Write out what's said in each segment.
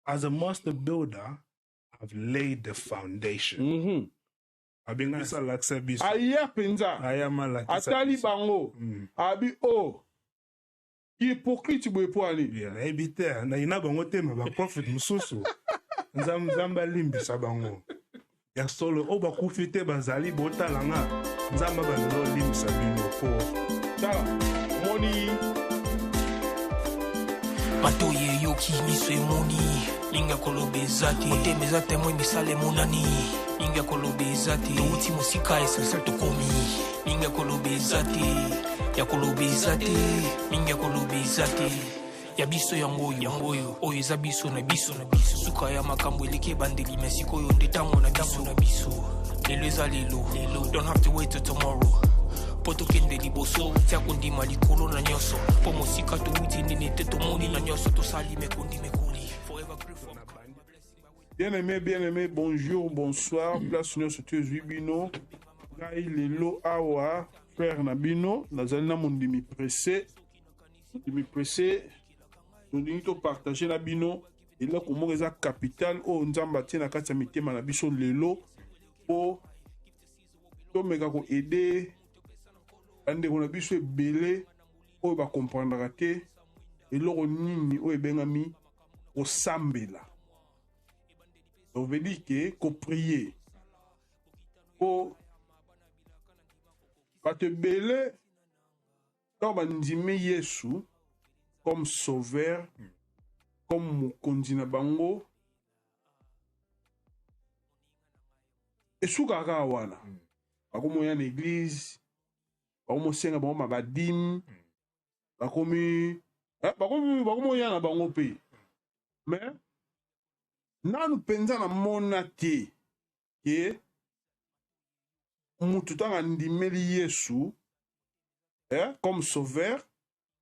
as a master builder, I've laid the foundation. Abinga salaksa biso. Aya penza. Aya malakisa. Atali bango. Abi o. Hypocrite boy poani. Yeah, ebite na ina bango tema ba prophet mususu. Nzamba limbisa bango. Ya solo o ba kufite bazali botalanga. Nzamba bango limbisa bino ko. Tala. Moni. Matoye yoki miswe moni. Linga kolobe zati. Oteme zate mwe misale munani. Linga kolobe zati. Touti musika esensel tokomi. Linga kolobe zati. Ya kolobe zati. Linga kolobe zati. Ya biso yangoyo. Oyo za biso na biso. Suka ya makambo eleke bandeli. Mesiko yo ndetango na biso. Lelo eza lelo. Don't have to wait till tomorrow. Poto kende liboso. Tia kondi malikolo na nyoso. Po musika to uti nini te tomoni na nyoso. To sali mekondi mekoli. Forever pray for Bien-aimé, bonjour, bonsoir. Place nous sur Tuesbino. Gai lelo awa, frère Nabino. Nazalina mondimi pressé. Nous devons partager Nabino. Et là, comme on est capital, on nzamba tina kati mitema na biso lelo. Po to mega ko aider. Ande ko na biso belé. O ba comprendre te. Et loro nini o ebengami o sambela. On veut dire que qu'on prie pour pas te belé quand on dit Yesu comme sauveur comme mokonzi na bango et soukaka wana bakomo ya l'église bakomo senga bango mabadim bakomo ya na bango pe mais nanu penza na mona te ke mutu tanga ndimeli Yesu comme sauveur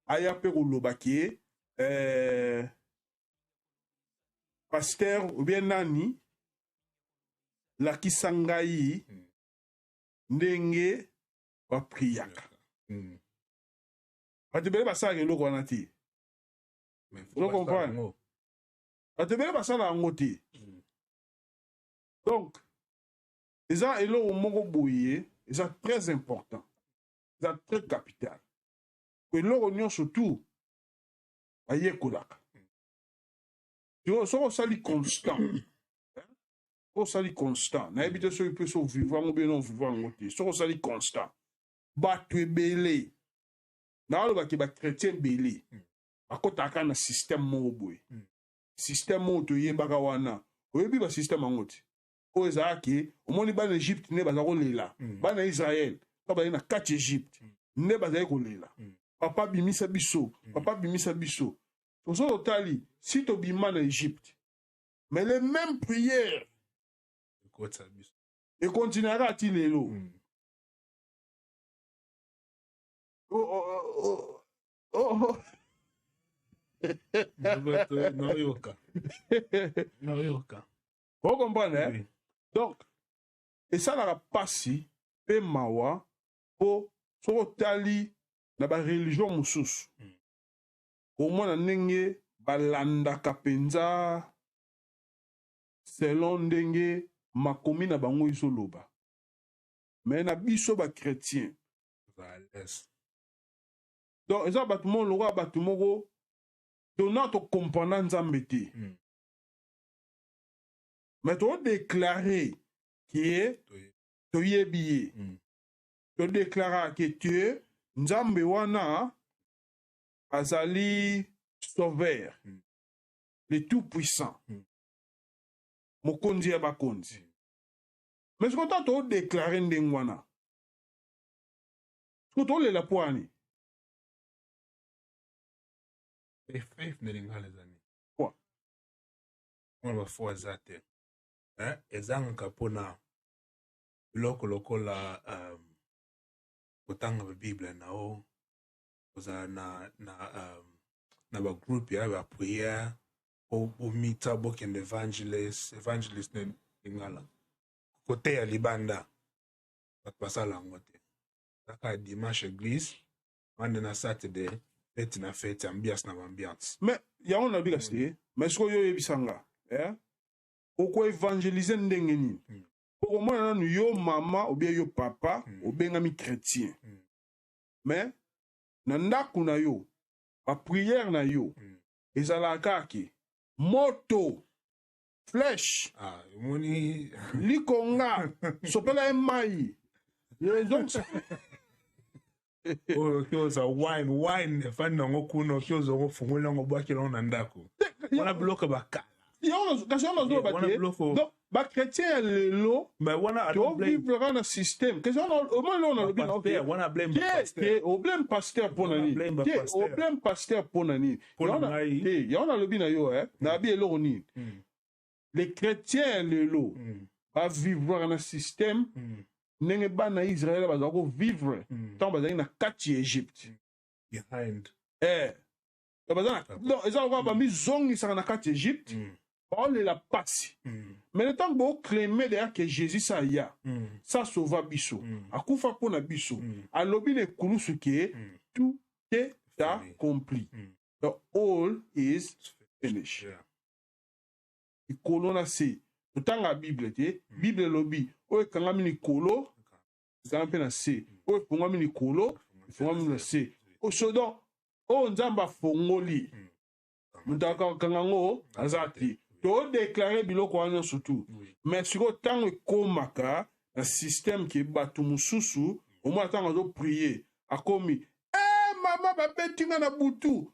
aya pe koloba ke pasteur ou bien nani lakisa ngai ndenge bapriaka batebele basalaka eloko wana te vous comprenez. Donc, ça est très important. C'est très capital. Que l'on surtout, aïe kolaka. Tu vois, ça sali constant. Ça sali constant. Na habite sur peut so vivant ou bien non vivant ngote. Ça sali constant. Batwe belé. Na lo ba ki ba chrétien belé. Akotaka na système mo boy. Système moto yembaka wana oyebi ba système angoti o ezaki omoni ba na Egypte ne bazako lela ba na Israël ka ba na 4 Egypte ne bazako lela papa bimisa biso ozo tali si to bima na Egypte mais les mêmes prières et continuera à lelo Vous comprenez? Oui. Donc, et ça n'a pas si, pe mawa, pour sotali, na ba religion musus. Au moins, nenge, balanda kapenza, selon nenge, makomi na bango isoloba. Mais na biso ba chrétien. Donc, et ça, bâtiment, l'aura bâtiment, donnant ton comprenant nzambe te. Mais tu as déclaré qui est tu es billet. Tu as déclaré que tu es nzambe wana azali sauveur, le tout puissant. Mokonzi ya bakonzi. Mais ce que tu as déclaré ndengwana. Ce que tu as la poani. Faith nilingale zani. Quoi? On va faire ça. Ezanga pona loko la kutanga Bible nao oza na ba group ya ba prière o meet up and evangelist ngala kote ya libanda basala ngote saka dimanche église mande na Saturday fête na fête ambiance na ambiance mais ya on a dit que mais ce que yo yebisanga okoevangelize ndenge nini okomona nanu yo mama obie yo papa obengami chrétien mais na ndako na yo bapriere na yo ezalaka ke moto flèche likonga sopela emai okyoza wine efani nango kuna okyoza okofungula ngo bwakela na ndako wana bloke bakala kasi wana ozoba te donc bachrétien ya lelo tovivre na système kasi omoni leo nalobi oblème pasteur mpo na nini oblème pasteur mpo na nini yango nalobi na yo nabi eloko nini les chrétiens ya lelo bavivre na système ndenge bana Israël bazala kovivre ntango bazalaki na kati ya Egypte eza lokola bamizongisaka na kati ya Egypte baolela pasi mais le temps boclame deya ke Jésus sa ya sa sauva biso akufa mpo na biso alobi na ekulusu ke tout est accompli all is finished ikolo na se totanga bible te bible elobi oyo ekangami likolo ezala mpe na se oyo efungwami likolo efungwami na se osodo oyo nzambe afongoli moto akakanga ngo aza te todeklare biloko wana nyonso tu mais sikoyo ntango ekomaka na système ke bato mosusu omona ntango azoprie akomi mama babeti nga na butu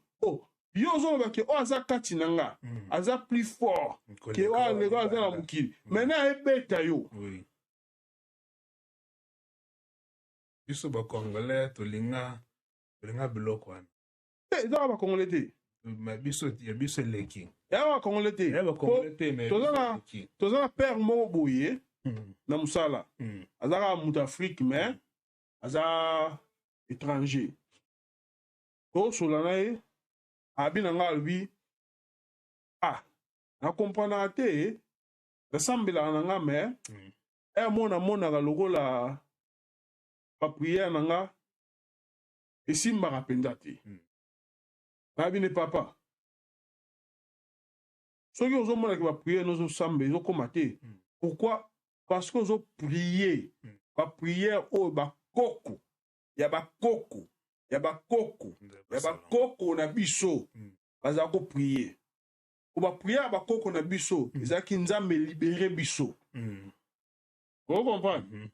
yo ozoloba ke oyo aza kati na nga aza plus fort ke oyo aleko aza na mokili maintenant ebeta yo biso bakongolais tolinga biloko wana ezaka bakongolais te biso eleki ya bakongolais te toza na père moko boye na mosala azaka moto afrique mais aza étranger tosola na ye abi na nga alobi nakomprendaka te nasambelaka na nga mais namonaka lokola bapriere na nga esimbaka mpenza te nabi ne papa soki ozomonaki bapriere nozosamba ezokoma te pourquoi parce que ozoprie bapriere oyo bakoko ya bakoko na biso bazala koprie po bapriere ya bakoko na biso ezalaki nzambe libere biso okomprendre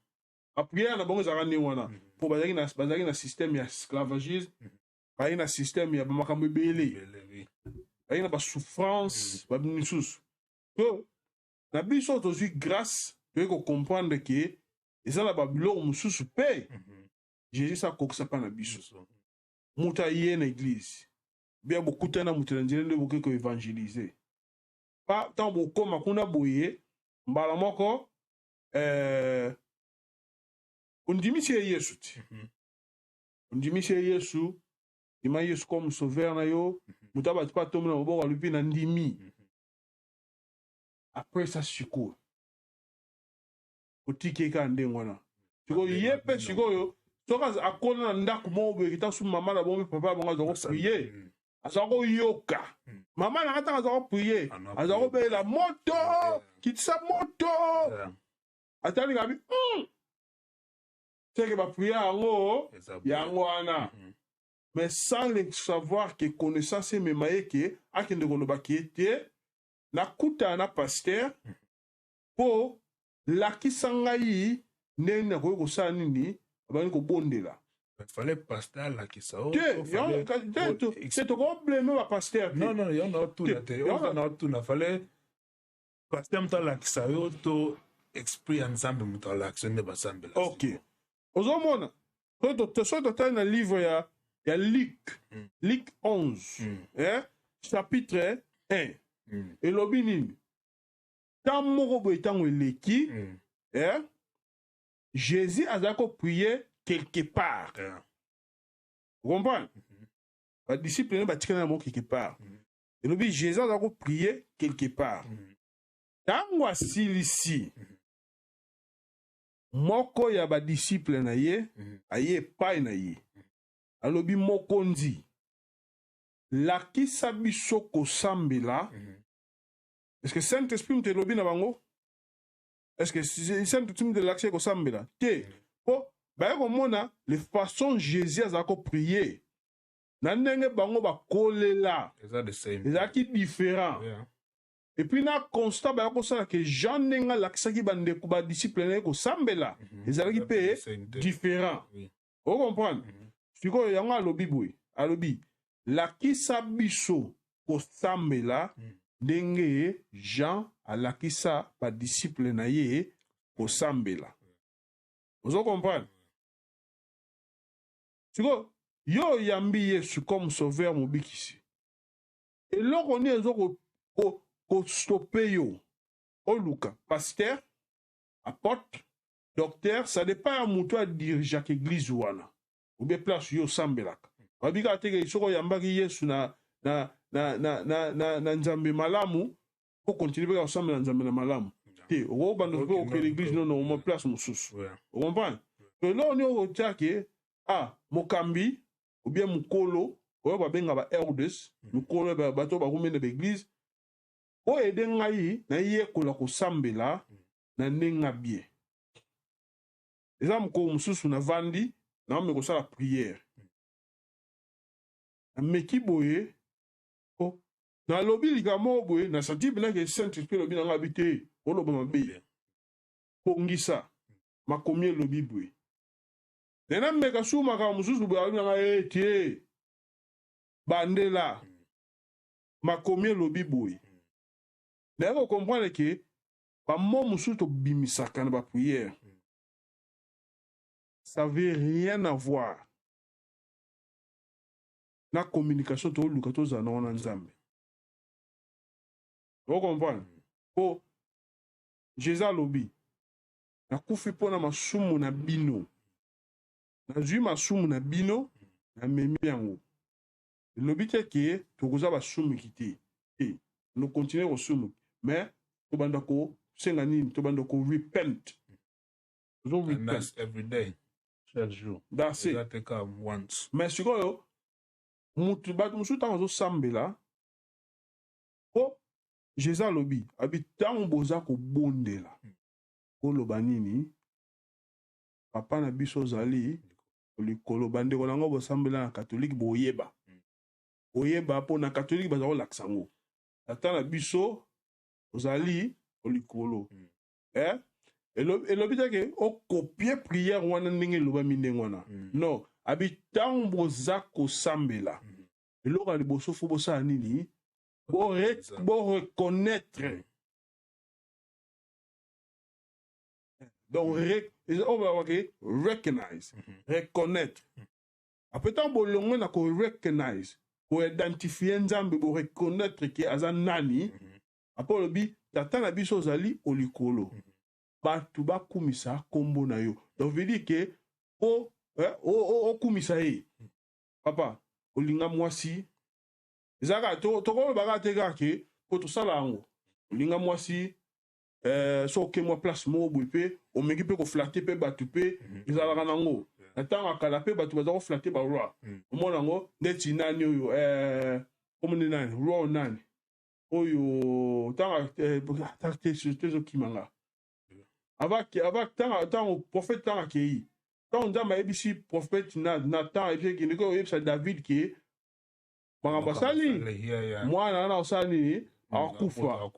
bapriere na bango ezalaka ndenge wana mpo bazalaki na système ya esclavagisme bazalaki na système ya bamakambo ebele bazalaki na basouffrance babini misusu to na biso tozwi grâce toyei kocomprendre ke eza na babiloko mosusu mpe jésus akokisa mpa na biso moto aye na église bia bokutana moto na nzela nde bokoki koevangelize pa ntango bokóma kuna boye mbala moko ondimisi ye yesu te ondimisi ye yesu ndima yesu comme sauveur na yo moto abati mpo atomi na maboko alobi na ndimi après ça sikoyo otiki kaka ndenge wana sikoyo ye mpe sikoyo soki akona na ndako moko boye kita su mama na bongo papa bongo aza koprie aza koyoka mama na nga ntango aza koprie aza kobelela moto kitisa moto atali kabi seke baprie yango wana mais sans le savoir ke connaissance emema ye ke akende kolobaki ye te nakutana na paster mpo lakisa ngai ndenge nakoki kosala nini abandi kobondela fallait pasteur alakisa te tokobleme bapaster te fallait pasteur moto alakisa yo to esprit ya nzambe moto alakisa nde basambela ok ozomona soki totali na livre ya Luc 11 chapitre 1 elobi nini ntan moko boye ntango eleki Jésus aza koprie quelque part comprendre badisciple ne batikana na moko quelque part elobi Jésus aza koprie quelque part ntango asilisi moko ya badisciple na ye aye epai na ye alobi mokonzi lakisa biso kosambela Est-ce que Saint-Esprit me te lobi na bango? Est-ce que Saint-Esprit me te l'accès ko sambela? Te. Po, ba ko mona les façons Jésus a ko prier. Na ndenge bango ba kolela. Ezaki différent. Yeah. Et puis na constat ba ko sala que Jean nenga l'accès bande ko ba disciple ne ko sambela. Ezalaki pe différent. Vous comprenez? Siko yango alobi boy. Alobi lakisa biso ko sambela. Ndenge Jean alakisa ba disciple na ye ko sambela. Vous comprenez? Siko yo yambi Yesu comme sauveur mobikisi. Et là on est ko stopper yo. Oluka pasteur, apôtre, docteur, ça dépend à muto à diriger l'église wana. Ou bien place yo sambelaka. Wabika teke soko yambaki Yesu na nzambe malamu pour continuer à ensemble nzambe na malamu. Te o bando ko que l'église non non place mususu. Vous comprenez? Que là on est au tchake mokambi ou bien mukolo o ba benga ba elders mukolo ba bato ba kumene l'église o aider ngai na yekola ko sambela na nenga bien. Ezam ko mususu na vandi na me ko sala prière. Meki boye na lobi ligamo boye na santi bina ke Saint-Esprit lobi na ngabité o lobi mabe pongisa makomie lobi boye nena meka suma ka mususu boye na tie bandela makomie lobi boye na ko comprendre que ba mo mususu to bimisaka na ba prière ça veut rien à voir na communication to luka to za na nzambe. Vous comprenez? Po Jésus lobi na kufi pona masumu na bino na zui masumu na bino na memi yango lobi te ke tokoza basumu kite et nous continuer au sumu mais to banda ko senga nini to banda ko repent. And that's every day. Chaque jour. That's it. That come once. Mais sikoyo mutu batu musu tango sambela po Jésus lobi abitango boza ko bondela koloba nini papa na biso zali likolo bandeko nango bosambela na catholique boyeba oyeba po na catholique bazako laksango ata na biso ozali likolo elobi take o copier prière wana ndenge loba mindenge wana non abitango boza ko sambela eloko liboso fo bosala nini bo reconnaître. Donc, on va recognize, reconnaître. Après tant bon longue na ko recognize, pour identifier nzambe, pour reconnaître que azan nani. Après le bi, tata na biso zali olikolo. Ba tuba kumisa kombo na yo. Donc veut dire que o kumisa e. Papa, olinga mwasi. Zaka to ko ba te ga ke ko to sala ngo. Olinga mwasi so ke moi place mo bupe o mengi pe ko flatter pe batu pe izala kana ngo atanga kala pe batu baza ko flatter ba roi o mona ngo ndeti nani oyo komuni nani roi nani oyo tanga takte surtout kimanga avec tanga prophète tanga kei tanga ndama ebisi prophète na tanga ebisi ki ko ebisa David ki bangabasali mwana na osali akufa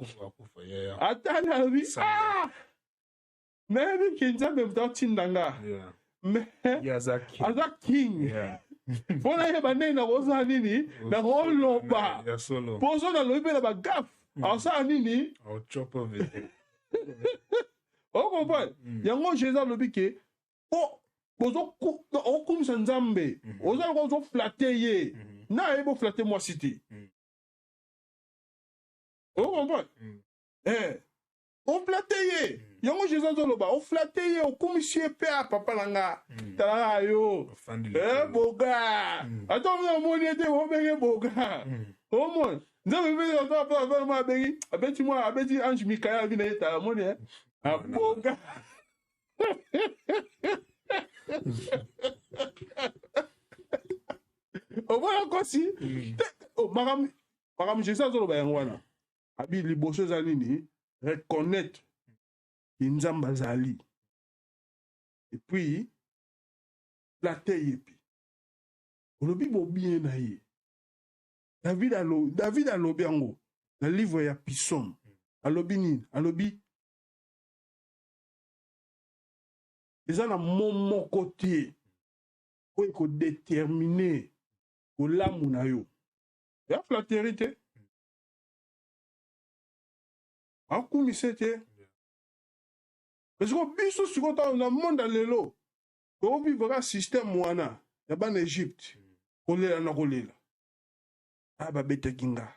atana bi maybe kinzambe mtatindanga me aza king bona ye banene na koza nini na koloba pozo na lobi na bagaf asa nini I'll chop of it. o comprend yango Jésus lobi ke bozo okumisa nzambe oza ko flatter ye na ebo flatter moi cité. On comprend? On flatte yango Jésus zoloba, on flatte on commissie pe à papa langa. Tala yo. Boga. Attends, on moni était on bege boga. Oh mon. Nzambe be on pas ma begi. Abeti ange Mikael vina eta moni a boga. O voilà quoi si. Oh magam Jésus zoloba yango wana. abi liboso eza nini reconnaître que nzambe azali et puis flatter ye mpe olobi bobien na ye David alobi yango na livre ya Psaume alobi nini alobi eza na moko te oyo ekodétermine kolamu na yo ya flatterie te akumise te parce que biso sikoyo na monde lelo tovivaka système wana ya bana Egypte kolela na kolela babetaki nga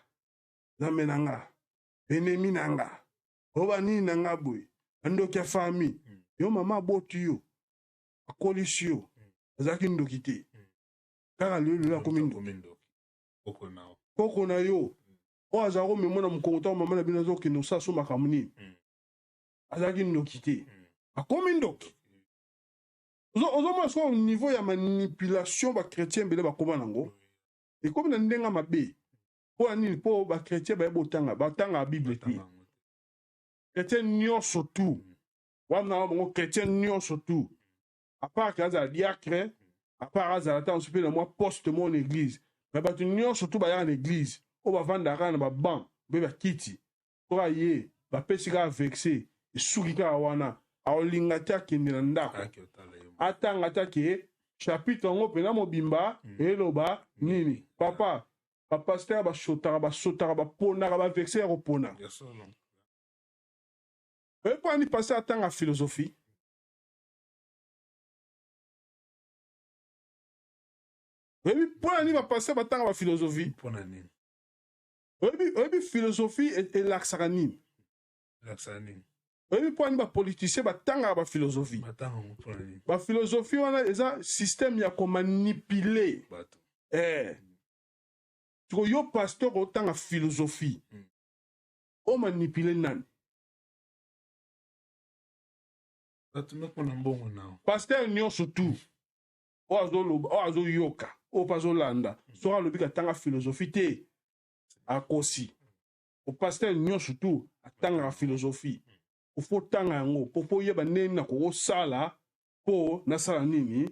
nzambe na nga enemi na nga oba nini na nga boye andoki ya fami yo mama aboti yo akolisi yo azalaki ndoki te kaka lelo akomi ndoki koko na yo oyo azala komema na mokongo ntango mama na bino azokende kosala so makambo nini azalaki ndoki te akomi ndoki ozomona sikoyo niveau ya manipulation bakretien ebele bakoma nango ekomi na ndenge mabe mpo na nini mpo bakretien baye batanga ya bible te kretien nyonso tu wana bango kretien nyonso tu apart ke azala diacre apart azala ta mosusu mpe na mwa poste mo na église me bato nyonso tu bayaka na église oyo bavandaka na babanc mpe bakiti mpo aye bapesi kaka vexe esuki kaka wana aolinga te akende na ndako atanga te ke chapitre yango mpena mobimba eloba nini papa bapaster basotaka bapondaka bavexe ya kopona mpo ani paster atanga philosophie oyebi mpo na nini bapaster batanga baphilosophie oyebi philosophie elakisaka nini oyebi mpo nini bapoliticien batangaka baphilosophie baphilosophie wana eza système ya komanipule siko yo pasteur otanga philosophie omanipule nani pasteur nyonso tu oyo azoyoka oyo mpe azolanda soki alobi katanga philosophie te akosi opasteur nyonso tu atangaka philosophie ofo tanga yango po oyeba ndenge na kokosala mpo nasala nini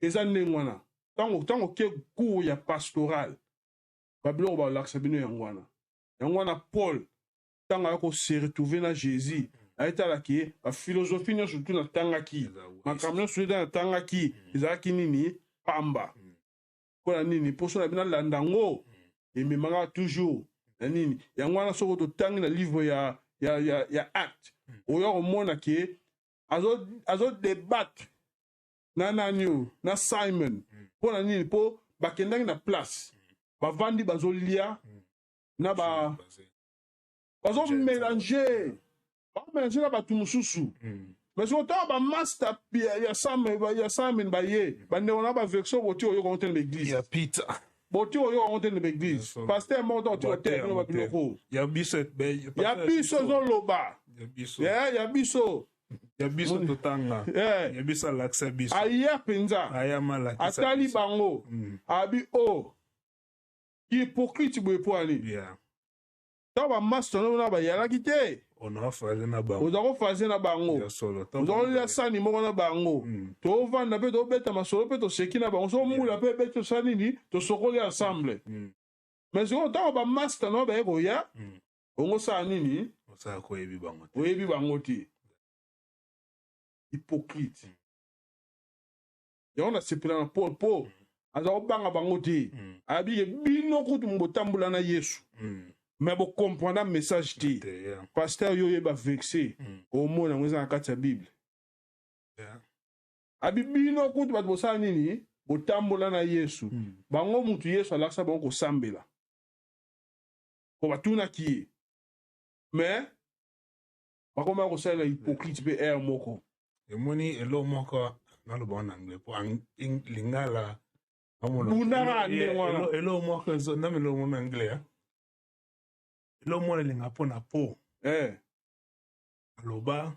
eza ndenge wana ntango ke cour ya pastoral babiloko balakisa bino yango wana Paul ntango aya koseretrouve na Jésus ayetalaki ye baphilosophie nyonso tu natangaki makambo nyonso tu natangaki ezalaki nini pamba mpo na nini mposo na bino alanda yango ememaka toujours na nini yango wana soko totangi na livre ya acte oyo komona ke azodebatre na nani na Simon mpo na nini mpo bakendaki na place bavandi bazolia na bazomélange na bato mosusu mais otala bamaster ya Simon baye bandeko na baversion boti oyoka ngo te na baeglise boti oyoka ngo te na baeglise paster moko to otika te bino babiloko ya biso ezoloba ya biso totanga ya biso alakisa biso aya mpenza atali bango abi o hypocrite boye po ani ntango bamaster na bayalaki te oza kofaze na bango oza kolia sani moko na bango tovanda mpe tobeta masolo mpe toseki na bango so mula mpe ebeti tosala nini tosokoli ensemble mais sikoyo ntango bamaster na baye koya ongosala nini oyebi bango te hypocrite yango nasepela na Paul mpo aza kobanga bango te ayebike bino kutu mobotambola na Yesu me bocomprendre message te paster yo oyeba vexe omona yango eza na kati ya bible abi bino kutu bato bosala nini botambola na Yesu bango mutu Yesu alakisa bango kosambela po batunaki ye me bakomaka kosalela hypocrite mpe aire moko emoni elo moko naloba na anglais po lingala bundaka ndenge wana elo moko nami elo mona anglais elo mona linga mpo na po aloba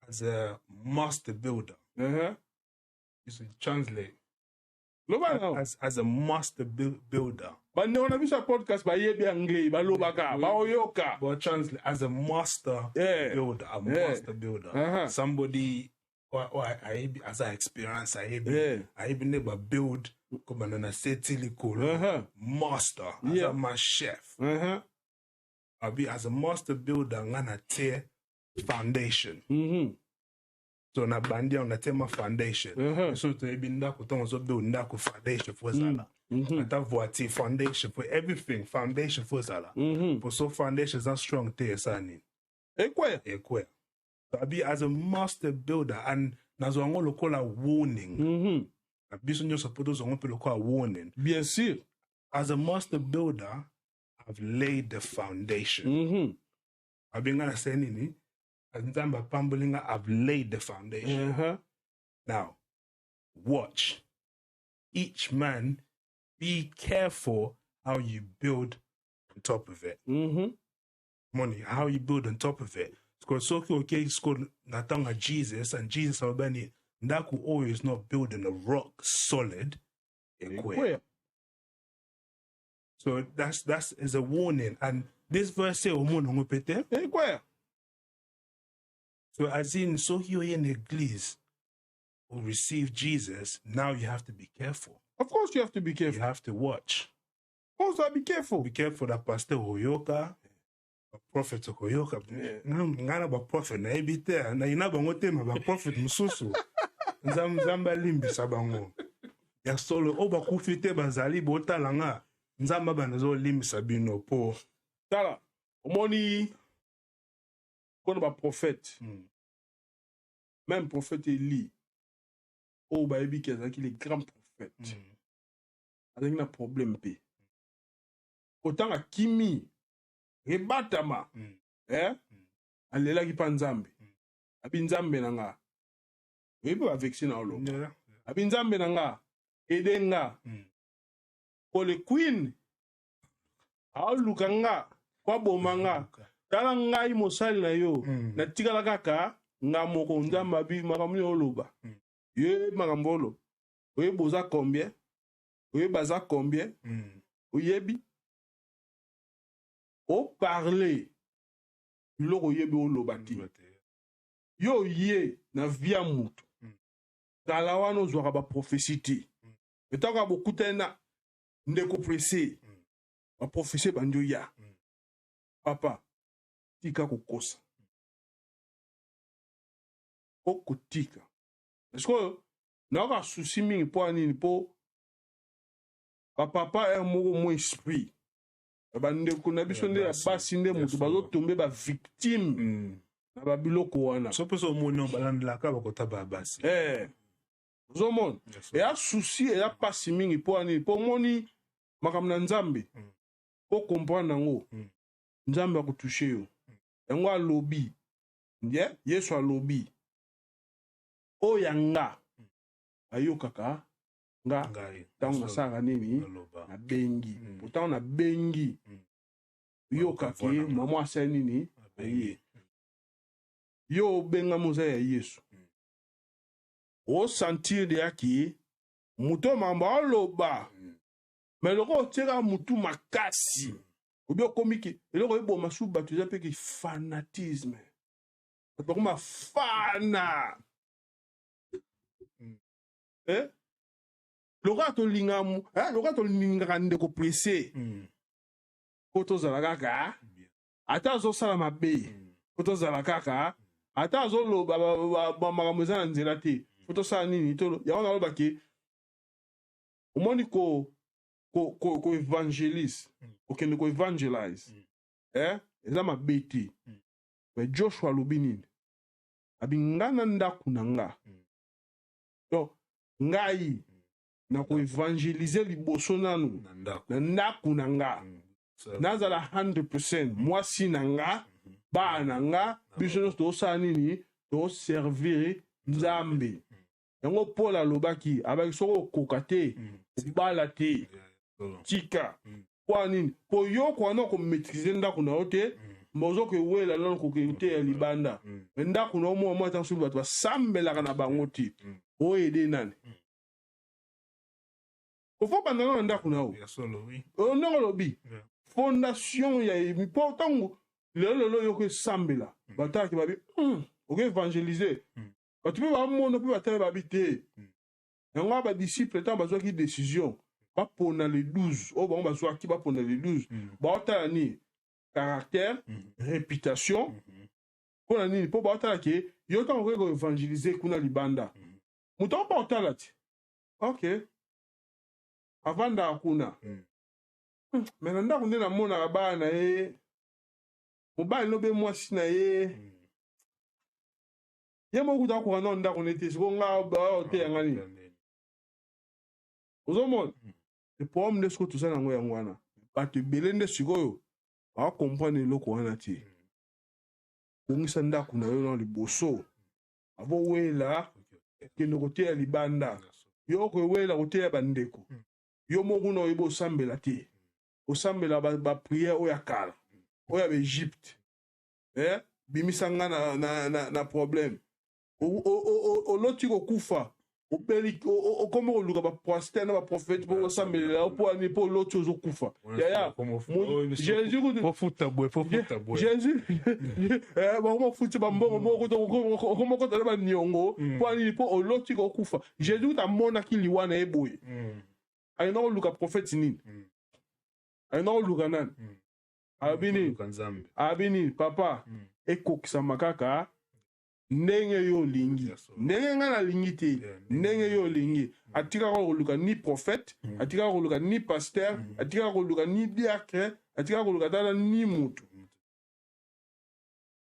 as a master builder is translate as a master builder. Bande on a vu sa podcast ba yebi anglais ba lobaka ba oyoka. But translate as a master builder, master builder. Somebody as I experience I even never build come on a setili cool master as a my chef. I'll be as a master builder ngana tear foundation. So na bandi on tema foundation. So to be ndako tongo so build ndako foundation for zala. Ata voiti foundation for everything, foundation for zala. For so foundation is not strong te sani. Ekwe. So I be as a master builder and nazo ngo lokola warning. Biso nyo suppose ngo pe lokola warning. Bien sûr. As a master builder, I've laid the foundation. I've been gonna say nini. I've laid the foundation. Now, watch. Each man, be careful how you build on top of it. Money, how you build on top of it. Because so okay, it's called Natanga Jesus, and Jesus Albani, Ndaku always not building a rock solid. So that's is a warning. And this verse says, so as in, so you in Église will receive Jesus, now you have to be careful. Of course you have to be careful. You have to watch. Of course, be careful. Be careful that Pastor Hoyoka, Prophet Hoyoka. Ngana ba prophet na ebite na ina bango tema ba prophet mususu. Nzamba limbi sabango. Ya solo oba kufite bazali botalanga. Nzamba banazo limbi sabino po. Tala, omoni qu'on va prophète, même prophète Élie, oh bah ebi qu'il est grand prophète, avec un problème p. Autant à Kimi, rebatama, alela qui panzambe, abinzambe nanga, oui pas vexer na olo, abinzambe nanga, edenga, pour le queen, aulukanga, kwa bomanga. Tala ngai mosali na yo na tikala kaka nga moko nzamba bi makamuni oloba ye makambolo oye boza combien oye baza combien oyebi o parler biloko oyebi oloba ti yo ye na via mutu kala wana ozwaka baprophétie te etaka bokutana ndeko pressé baprophétie bandi oya papa tika kukosa okutika parce que naka souci mingi po anini po papa mo esprit bandeko na biso nde basi nde mutu bazotombe ba victime na babiloko wana so peso mono balandelaka bakota ba basi zomon e a souci e a pasi mingi po anini po moni makambo na nzambe po comprendre nango nzambe akutouche yo yango alobi yesu alobi oyo nga ayokaka nga ntango nasala nini nabengi pourtant nabengi yokaki na mwasi ya nini aye yo obenga moza ya yesu osentir deyaki mutu mambo aloba me loko otieka mutu makasi obi okomiki eloko eboma su bato eza mpeke fanatisme bato bakoma fana loka tolingaka ndeko presse po tozala kaka ata azosala mabe po tozala kaka ata azoloba makambo eza na nzela te po tosala nini yango nalobaki omoni ko-evangelise okende ko-evangelize eza mabe te me Joshua alobi nini abi nga na ndako na nga ngai na ko-evangelize liboso nanu na ndako na nga nazala 100% mwasi na nga bana nga biso nyonso tosala nini toservir nzambe yango Paul alobaki abaki soko okoka te obala te tika kwa nini po yo kwana komaîtriser ndako na yo te mozoke wela lano kokete ya libanda ndako na omo mo atansu bato basambelaka na bango te oyo ede nani faut pas dans ndako na o ndako lobi fondation ya mi pourtant le yo que sambela bata ki babi ok évangéliser tu peux pas monde peut pas habiter on va disciple tant besoin qui décision pas pour dans les 12 oh bon besoin qui va pour dans les 12 ba ni caractère réputation pour la ni pour ba ki yo tant on évangéliser kuna libanda muto pas otala ti ok avant d'akuna mais nanda kunde na mona ba na e mobile no be mwasi na ye yemo kuta ko na nda kunete siko nga ba te ngani ozomon le problème de ce que tout ça na ngo yangwana ba te belende sikoyo ba comprendre loko wana ti ngisa nda kuna yo na liboso avo wela ke no kote ya libanda yo ko wela kote ya bandeko yo mokuna oyibo osambela te osambela ba prière oya kala oya ba Egypte bimisanga na problème oloti kokufa opeli okoma koluka ba pasteur na ba prophète po osambela po ani po loti ozokufa yaya Jésus ba futi ba mbongo moko to komo ko tala ba nyongo po ani po oloti kokufa Jésus ta mona kiliwana eboye I know luka prophet nini. I know luka nan. Abini papa eko kisama kaka ndenge yo lingi. Ndenge ngana lingi te. Ndenge yo lingi. Atika ko luka ni prophète, atika ko luka ni pasteur, atika ko luka ni diacre, atika ko luka tala ni mutu.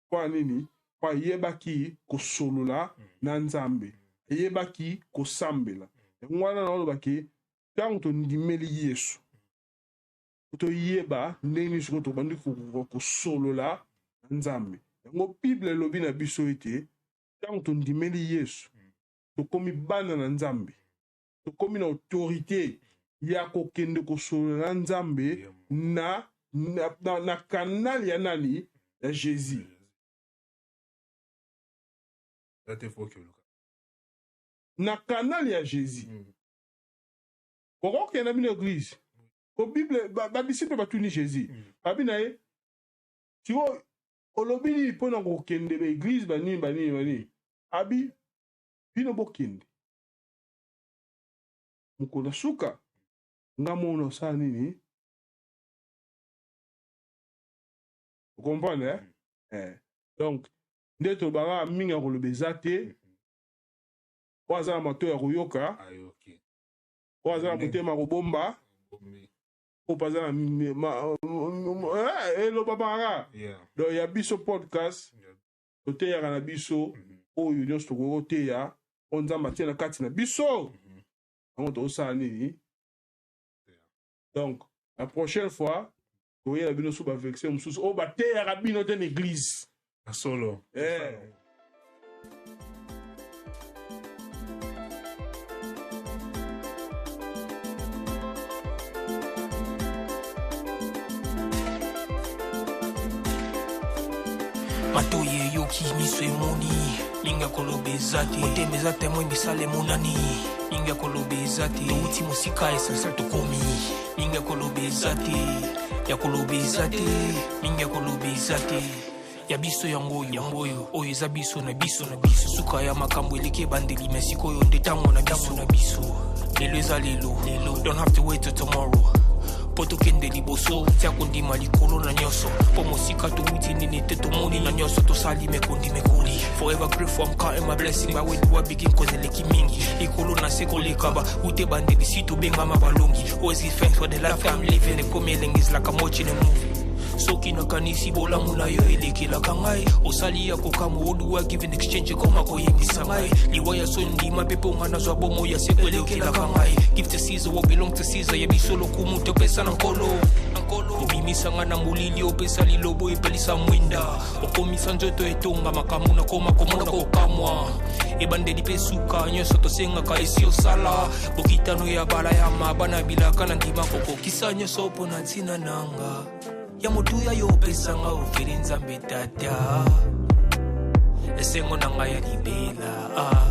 Kwa nini? Kwa yebaki ko solula na nzambe. Yebaki ko sambela. Ngwana na lobaki tant to ndimeli Yesu to yeba ndeni siko to bandi ko solo la nzambe ngo bible lobi na biso ete tant to ndimeli Yesu to komi bana na nzambe to komi na autorité ya ko kende ko solo la nzambe na canal ya nani ya Jésus na canal ya Jésus. Pourquoi qu'il y a une église? Au Bible, la disciple va tourner Jésus. Abinaye, tu vois, au lobby, il peut n'en aucun de l'église, bani. Abi, il n'a aucun. Mukona suka, ngamono sa nini. Vous comprenez, Donc, n'eto bara minga ko lobezate, waza mato ya kuyoka. Waza mutema robomba opaza hello babara do ya biso podcast ote ya na biso oyo nyonso tokoko te ya onzamba tia na kati na biso on to sani donc la prochaine fois oye la bino suba vexer mususu o ba te ya rabino te l'église solo Matoye yoki miswe moni Linga kolobe zati Oteme zate mwe misale monani Linga kolobe zati Touti musika esensa tokomi Linga kolobe zati Ya kolobe zati Linga kolobe zati Ya biso yangoyo Oyo eza biso na biso Suka ya makambo eleke bandeli Mesiko yo ndetango na biso Lelo eza lelo Don't have to wait till tomorrow Poto kende liboso tia kondima likolo na nyoso po mosika to uti nini te to moni na nyoso to sali me koli forever grateful I'm counting my blessing ba we do begin cause eleki mingi likolo na seko lekaba ute bande bisitu benga mabalongi always thanks for the life I'm living the coming is like I'm watching a movie soki na kanisi bola mula yo elekela kangai osali ya kokamu oduwa give in exchange koma koyingisa ngai liwaya so ndima pepo ngana zwa bomo ya sekwelekela kangai give to Caesar what belong to Caesar ya bisolo kumuntu pesa na nkolo obimisa ngana mulili opesa lilobo ipelisa mwinda okomisa njoto etonga makamu na koma komona kokamwa ebandeli pesuka nyoso tosenga ka esi osala bokitano ya bala ya mabana bilaka na ndima koko kisanya sopo na tina nanga ya mutuya yo pesanga oferi nzambe tata esengo na ngai ya libela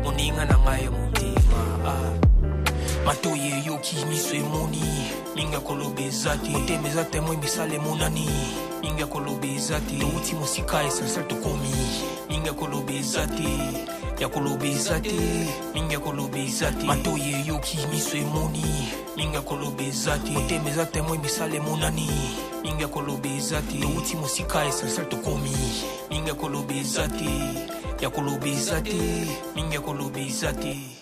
moninga na ngai ya mutima matoye yoki miso emoni linga koloba eza te motema eza temoi misala emonani linga koloba eza te touti mosika essentiel tokomi linga koloba eza te ya koloba eza te linga koloba eza te matoye yoki miso emoni linga koloba eza te motema eza temoi misala emonani linga koloba eza te touti mosika essentiel tokomi linga koloba eza te ya koloba eza te linga koloba eza te